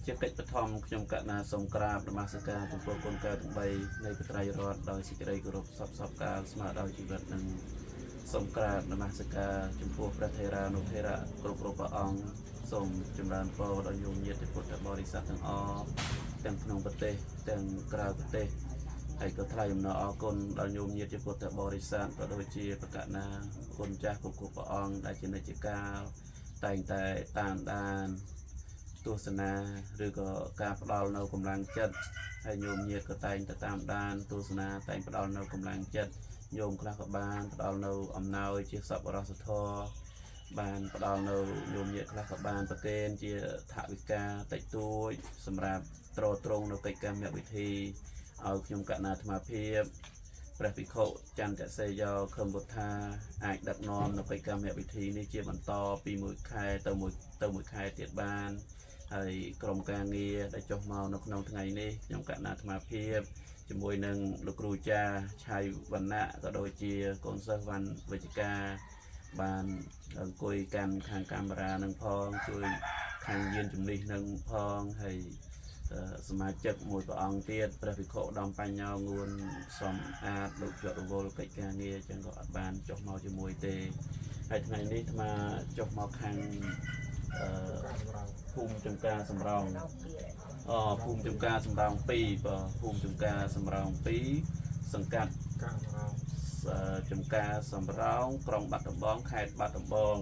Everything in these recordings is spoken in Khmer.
ជាកិច្ចបឋមខ្ញុំកណាសូមក្រាបនមស្ការចំពោះគុណកើតទាំង3នៃបត្រៃរតដោយសេចក្តីគោរពសពកាលស្មើដោយជីវិតនិងសូមក្រាបនមស្ការចំពោះព្រះថេរានុថេរៈគ្រប់ព្រះអង្គសូមចម្រើនពរដល់ញោមញាតិពុទ្ធបរិស័ទទាំងអស់ទាំងក្នុងប្រទេសទាំងក្រៅប្រទេសហើយក៏ថ្លែងអំណរអគុណដល់ញោមញាតិពុទ្ធបរិស័ទក៏ដូចជាប្រកាសណាគុណចាស់គ្រប់ព្រះអង្គដែលជានិច្ចកាលតែងតែតាមដានទស្សនាឬក៏ការផ្ដល់នៅកម្លាំងចិត្តហើយញោមញាតិក៏តែងតែតាមដានទស្សនាតែងផ្ដល់នៅកម្លាំងចិត្តញោមខ្លះក៏បានផ្ដល់នៅអំណោយជាសប្បុរសធម៌បានផ្ដល់នៅញោមញាតិខ្លះក៏បានប្រកេនជាថវិកាតិចតួចសម្រាប់ទ្រទ្រង់នៅកិច្ចកម្មវិធីឲ្យខ្ញុំកណាអាត្មាភាពព្រះភិក្ខុចន្ទសេយោខឹមពុទ្ធាអាចដឹកនាំនៅកិច្ចកម្មវិធីនេះជាបន្តពីមួយខែទៅមួយខែទៀតបានហើយក្រុមការងារដែលចុះមកនៅក្នុងថ្ងៃនេះខ្ញុំកណាអាត្មាភាពជាមួយនឹងលោកគ្រូចាឆៃវណ្ណៈក៏ដូចជាកូនសិស្សវណ្ណវិជ្ជការបានអង្គុយកាន់ខាងកាមេរ៉ានឹងផងជួយខាងយានជំនិះនឹងផងហើយសមាជិកមួយព្រះអង្គទៀតព្រះភិក្ខុឧត្តមបញ្ញោងួនសំអាតលោកជាប់រវល់កិច្ចការងារចឹងក៏អត់បានចុះមកជាមួយទេហើយថ្ងៃនេះអាត្មាចុះមកខាងភូមិចំការសំរោងភូមិចំការសំរោង2បាទភូមិចំការសំរោង2សង្កាត់ចំការសំរោងក្រុងបាត់ដំបងខេត្តបាត់ដំបង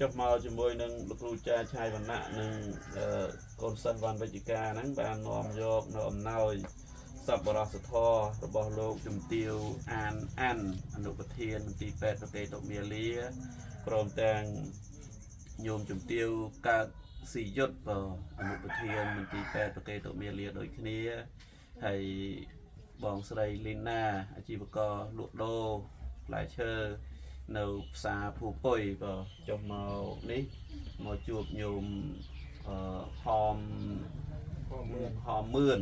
ចុះមកជាមួយនឹងលោកគ្រូចាឆាយវណ្ណៈនិងកូនសិស្សវណ្ណវិជ្ជការហ្នឹងបាននាំយកនៅអំណោយសប្បុរសធម៌របស់លោកជំទាវអានអនុប្រធានមន្ទីរពេទ្យប្រទេសតុមាលាព្រមទាំងញោមជំទាវកើតស៊ីយុទ្ធអនុប្រធានមន្ទីរពេទ្យប្រទេសតុមាលាដូចគ្នាហើយបងស្រីលីណាអាជីវករលក់ដូរផ្លែឈើនៅផ្សារភូពុយចុះមកនេះមកជួបញោមហមមឿន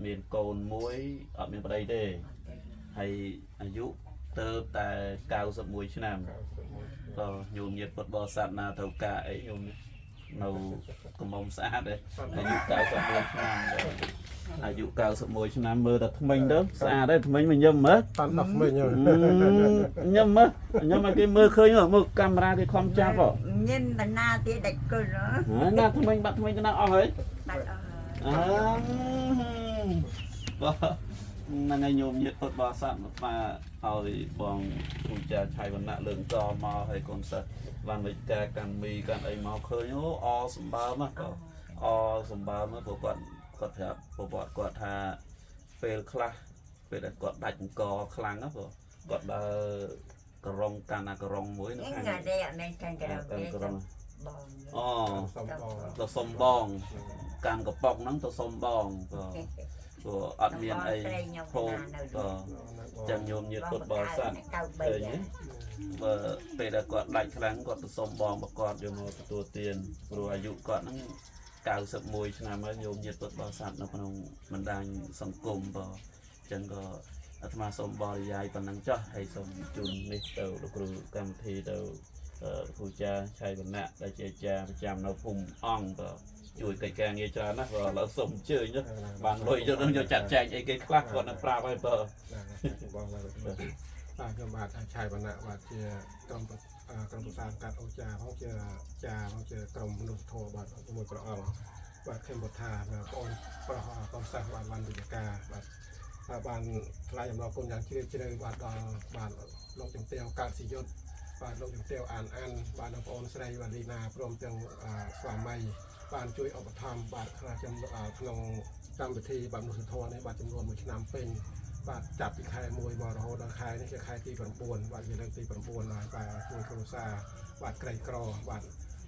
មានកូនមួយអត់មានប្តីទេហើយអាយុទៅតែ91ឆ្នាំញោមញាតិពុទ្ធបរិស័ទណាត្រូវការអីញោមនៅកំមុំស្អាតទេអាយុ91ឆ្នាំអាយុ91ឆ្នាំមើលតែថ្មិញទៅស្អាតទេថ្មិញមកញឹមមើលតាន់ដល់ថ្មិញញឹមមើលញឹមឲ្យគេមើលឃើញមើលកាមេរ៉ាគេខំចាប់ញឹមតាណាទៀតដាច់គល់ណាថ្មិញបាត់ថ្មិញទៅណាអស់ហើយដាច់អស់ហ្នឹងហើយញោមញាតិពុទ្ធបរិស័ទមកឲ្យបងគ្រូចាឆៃវណ្ណៈលើកតមកហើយកូនសិស្សវណ្ណវិជ្ជាកាន់មីកាន់អីមកឃើញអសម្បើមហ្នឹងសម្បើមព្រោះគាត់ប្រាប់ប្រវត្តិគាត់ថាពេលខ្លះពេលដែលគាត់ដាច់អង្គខ្លាំងណាព្រោះគាត់ដើរក្រុងកាន់អាក្រុងមួយនៅខាងនេះអត់មែនកាន់ក្រុងទៅសុំបងកាន់កប៉ុកហ្នឹងទៅសុំបងព្រោះអត់មានអីហូបចឹងញោមញាតិពុទ្ធបរិស័ទឃើញបើពេលដែលគាត់ដាច់ខ្លាំងគាត់ទៅសុំបងរបស់គាត់យកមកទទួលទានព្រោះអាយុគាត់ហ្នឹង91ឆ្នាំហើយញោមញាតិពុទ្ធបរិស័ទនៅក្នុងបណ្ដាញសង្គមចឹងក៏អាត្មាសូមបរិយាយប៉ុណ្ណឹងចុះហើយសូមជូននេះទៅលោកគ្រូកម្មវិធីទៅគ្រូចាឆៃវណ្ណៈដែលជាអាចារ្យប្រចាំនៅភូមិអង្គជួយកិច្ចការងារច្រើនណាស់ឥឡូវសូមអញ្ជើញបានលុយយកនឹងយកចាត់ចែងអីគេខ្លះគាត់នឹងប្រាប់ហើយបងខ្ញុំបាទឆៃវណ្ណៈបាទជាក្រុមប្រសាកាត់អូចាផងជាក្រុមមនុស្សធម៌បាទជាមួយព្រះអង្គបាទខ្ញុំពុទ្ធាបងប្រុសកូនសិស្សបាទវណ្ណវិជ្ជាការបាទបានថ្លែងអំណរគុណយ៉ាងជ្រាលជ្រៅបាទដល់បាទលោកជំទាវកើតស៊ីយុទ្ធបាទលោកជំទាវអានបាទបងប្អូនស្រីវ៉ាលីណាព្រមទាំងស្វាមីបានជួយឧបត្ថម្ភបាទក្នុងកម្មវិធីបាទមនុស្សធម៌នេះបាទចំនួន1ឆ្នាំពេញបាទចាប់ពីខែ1មករហូតដល់ខែនេះជាខែទី9បាទជាលើកទី9ហើយបាទជួយគ្រួសារបាទក្រីក្របាទ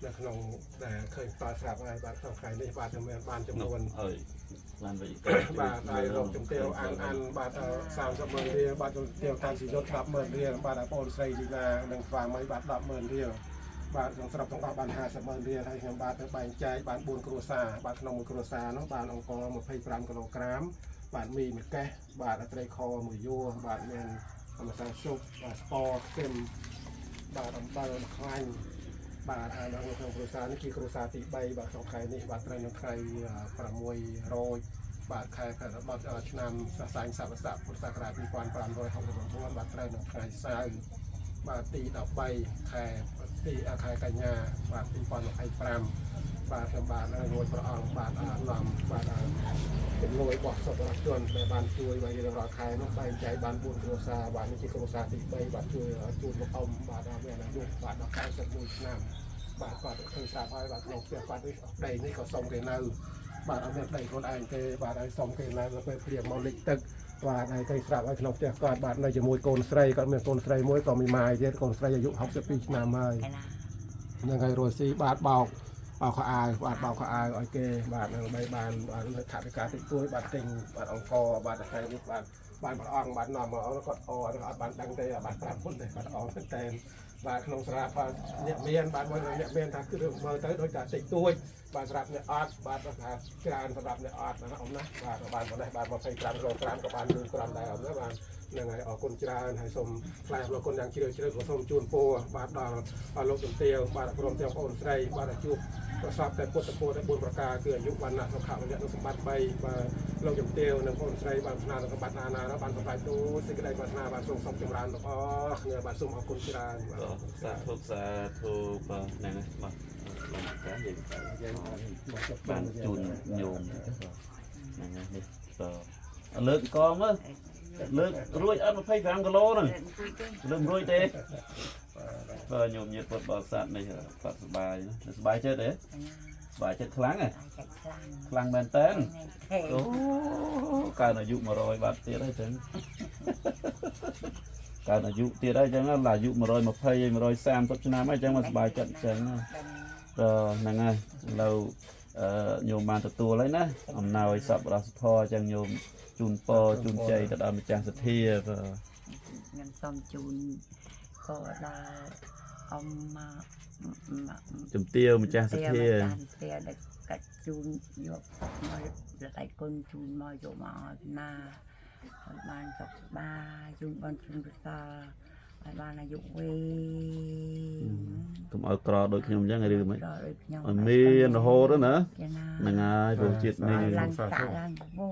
នៅក្នុងដែលឃើញតស្រាប់ហើយបាទក្នុងខែនេះបាទមានបានចំនួនបានវិកបាទហើយលោកជំទាវអានបាទ30ម៉ឺនរៀលបាទជំទាវតាមស៊ីយុទ្ធ10ម៉ឺនរៀលបាទបងប្អូនស្រីជីណានិងស្វាមីបាទ10ម៉ឺនរៀលបាទក្នុងស្រុកទាំងអស់បាន50ម៉ឺនរៀលហើយខ្ញុំបាទទៅបែងចែកបាន4គ្រួសារបាទក្នុងមួយគ្រួសារនោះបានអង្គ25គីឡូក្រាមបាទមីមួយកេះបាទត្រីខមួយយួរបាទមានម្សៅស៊ុបបាទស្ករខ្ទឹមបាទអំបិលខ្លាញ់ បាទហើយនៅក្នុងគ្រួសារនេះជាគ្រួសារទី3បាទក្នុងខែនេះបាទត្រូវនៅថ្ងៃ600បាទខែកក្កដាឆ្នាំសែនស័កស័កពុទ្ធសករាជ2569បាទត្រូវនៅថ្ងៃសៅរ៍បាទទី13ខែកញ្ញាបាទ2025បាទខ្ញុំបាទរួចព្រះអង្គបាទនាំបាទជំនួយរបស់សប្បុរសជនដែលបានជួយមកយើងរាល់ខែនោះបែងចែកបាន4គ្រួសារបាទនេះជាគ្រួសារទី3បាទជួយជូនលោកអ៊ំបាទមានអាយុបាទដល់91ឆ្នាំបាទគាត់ឃើញស្រាប់ហើយបាទក្នុងផ្ទះគាត់នេះដីនេះក៏សុំគេនៅបាទអត់មានដីខ្លួនឯងទេបាទហើយសុំគេនៅពេលព្រាមមកលិចទឹកបាទហើយគេស្រាប់ហើយក្នុងផ្ទះគាត់បាទនៅជាមួយកូនស្រីគាត់មានកូនស្រីមួយក៏មានម៉ាយទៀតកូនស្រីអាយុ62ឆ្នាំហើយហ្នឹងហើយរស់ស៊ីបាទបោកខោអាវបាទបោកខោអាវឲ្យគេបាទដើម្បីបានថវិកាតិចតួចបាទទិញបាទអង្គបាទថ្ងៃនេះបាទព្រះអង្គបាទនាំមកគាត់អត់បានដឹងទេបាទប្រាប់ពុនទេបាទអង្គតែបាទក្នុងស្រាប់បាទអ្នកមានបាទមួយអ្នកមានថាគឺមើលទៅដូចតែតិចតួចបាទសម្រាប់អ្នកអត់បាទថាច្រើនសម្រាប់អ្នកអត់ណាអ៊ំណាបាទបានប៉ុណ្ណេះបាទ25គីឡូក្រាមក៏បានលឿនក្រាំដែរអ៊ំណាបាទហ្នឹងហើយអរគុណច្រើនហើយសូមថ្លែងអរគុណយ៉ាងជ្រាលជ្រៅក៏សូមជូនពរបាទដល់លោកជំទាវបាទព្រមទាំងបងអូនស្រីបាទជួបប្រសពតែពុទ្ធពរតែ4ប្រការគឺអាយុវណ្ណៈសុខៈវលៈនិងសម្បត្តិ3បាទលោកជំទាវនិងបងអូនស្រីបានស្នាសម្បត្តិណាបានសម្រេចទូសេចក្តីប្រាថ្នាបាទសូមសុខចម្រើនទាំងអស់គ្នាបាទសូមអរគុណច្រើនបាទសាធុបាទហ្នឹងហើយបាទការយើងបានជូនញោមហ្នឹងហើយនេះបាទលើកកងមើលលើករួចអត់25គីឡូហ្នឹងលើករួចទេបាទញោមញាតិពុទ្ធបរិស័ទនេះគាត់សប្បាយចិត្តទេសប្បាយចិត្តខ្លាំងហ៎ខ្លាំងមែនតើអូកើនអាយុ100បាត់ទៀតហើយចឹងកើនអាយុទៀតហើយចឹងអាយុ120 130ឆ្នាំហើយចឹងមកសប្បាយចិត្តចឹងហ្នឹងហើយឥឡូវញោមបានទទួលហើយណាអំណោយសប្បុរសធម៌ចឹងញោមជូនពរជូនជ័យទៅដល់ម្ចាស់សទ្ធាខ្ញុំសូមជូនក៏ដល់អ៊ំជំទាវម្ចាស់សទ្ធាដែលកាត់ជូនយកមកដៃគុណជូនមកយកមកឲ្យណាបានសុខសប្បាយជូនបានជូនប្រសើរឲ្យបានអាយុវែងកុំឲ្យក្រដូចខ្ញុំអញ្ចឹងឬមិនអត់មានរហូតណាហ្នឹងហើយព្រោះជាតិនេះឡើងសាក់ឡើងវោ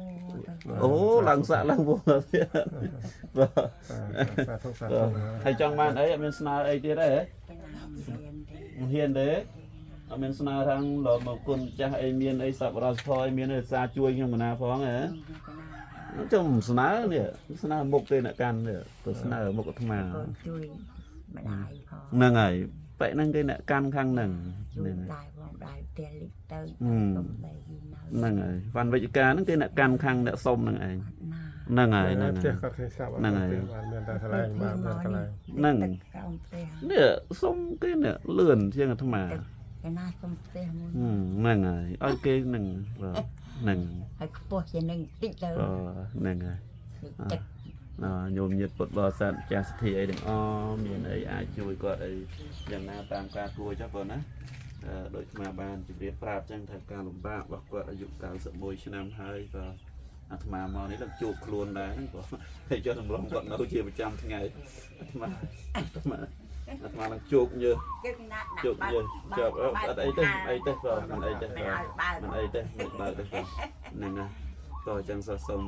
អូឡើងសាក់ឡើងវោទៀតបាទហើយចង់បានអីអត់មានស្នើអីទៀតទេមិនហ៊ានទេអត់មានស្នើខាងលោកមកគុណចាស់អីមានអីសប្បុរសធម៌មានឯសារជួយខ្ញុំកណាផងហ៎ចាំស្នើនេះស្នើមុខទេអ្នកកាន់នេះទៅស្នើមុខអាត្មាជួយម្ដាយផងហ្នឹងហើយបែបហ្នឹងគេអ្នកកាន់ខាងហ្នឹងហ្នឹងដែរបងដែរផ្ទះលិចទៅសុំតែហ្នឹងហើយវ៉ាន់វិជ្ជការហ្នឹងគេអ្នកកាន់ខាងអ្នកសុំហ្នឹងឯងហ្នឹងហើយហ្នឹងផ្ទះគាត់គេស្រាប់ហ្នឹងហើយបានមានតែកន្លែងបានមានកន្លែងហ្នឹងនេះសុំគេនេះលឿនជាងអាត្មាគេណាសុំផ្ទះមួយហ្នឹងហើយឲ្យគេហ្នឹងបាទហ្នឹងហើយខ្ពស់ជាងនឹងតិចទៅហ្នឹងហើយញោមញាតិពុទ្ធបរិស័ទចាស់សទ្ធាអីទាំងអស់មានអីអាចជួយគាត់អីយ៉ាងណាតាមការគួរចុះបងណាដូចស្មាបានជម្រាបប្រាប់ចឹងថាការលំបាករបស់គាត់អាយុ91ឆ្នាំហើយក៏អាត្មាមកនេះឡើងជួបខ្លួនដែរហ្នឹងក៏ហើយចុះតម្រង់គាត់នៅជាប្រចាំថ្ងៃអាត្មាឡើងជួបយើជួបយើជួបអត់អីទេអីទេបងមិនអីទេមិនអីទេមិនបើទេហ្នឹងណាក៏ចឹងសូម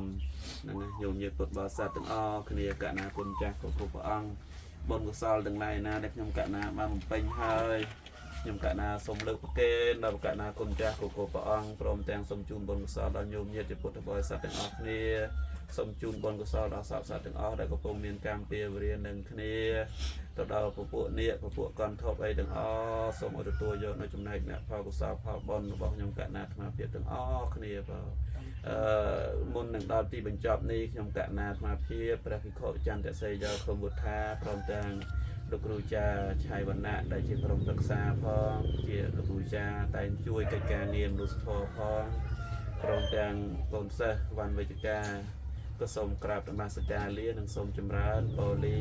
ហ្នឹងញោមញាតិពុទ្ធបរិស័ទទាំងអស់គ្នាកណាគុណចាស់គ្រប់ព្រះអង្គបុណ្យកុសលទាំងឡាយណាដែលខ្ញុំកណាបានបំពេញហើយខ្ញុំកណាសូមលើកប្រគេនដល់កណាគុណចាស់គ្រប់ព្រះអង្គព្រមទាំងសូមជូនបុណ្យកុសលដល់ញោមញាតិពុទ្ធបរិស័ទទាំងអស់គ្នាសូមជូនបុណ្យកុសលដល់សពសត្វទាំងអស់ដែលកំពុងមានកម្មពៀវរានឹងគ្នាទៅដល់ពពួកនាគពពួកកន្ធពអីទាំងអស់សូមឲ្យទទួលយកនៅចំណែកអ្នកផលកុសលផលបុណ្យរបស់ខ្ញុំកណាអាត្មាភាពទាំងអស់គ្នាបាទមុននឹងដល់ទីបញ្ចប់នេះខ្ញុំកណាអាត្មាភាពព្រះភិក្ខុចន្ទសីយោគុំវុធាព្រមទាំងលោកគ្រូចាឆៃវណ្ណៈដែលជាក្រុមប្រឹក្សាផងជាលោកគ្រូចាតែងជួយកិច្ចការងារមនុស្សធម៌ផងព្រមទាំងកូនសិស្សវណ្ណវិជ្ជការក៏សូមក្រាបនមស្ការលានិងសូមចម្រើនបូលី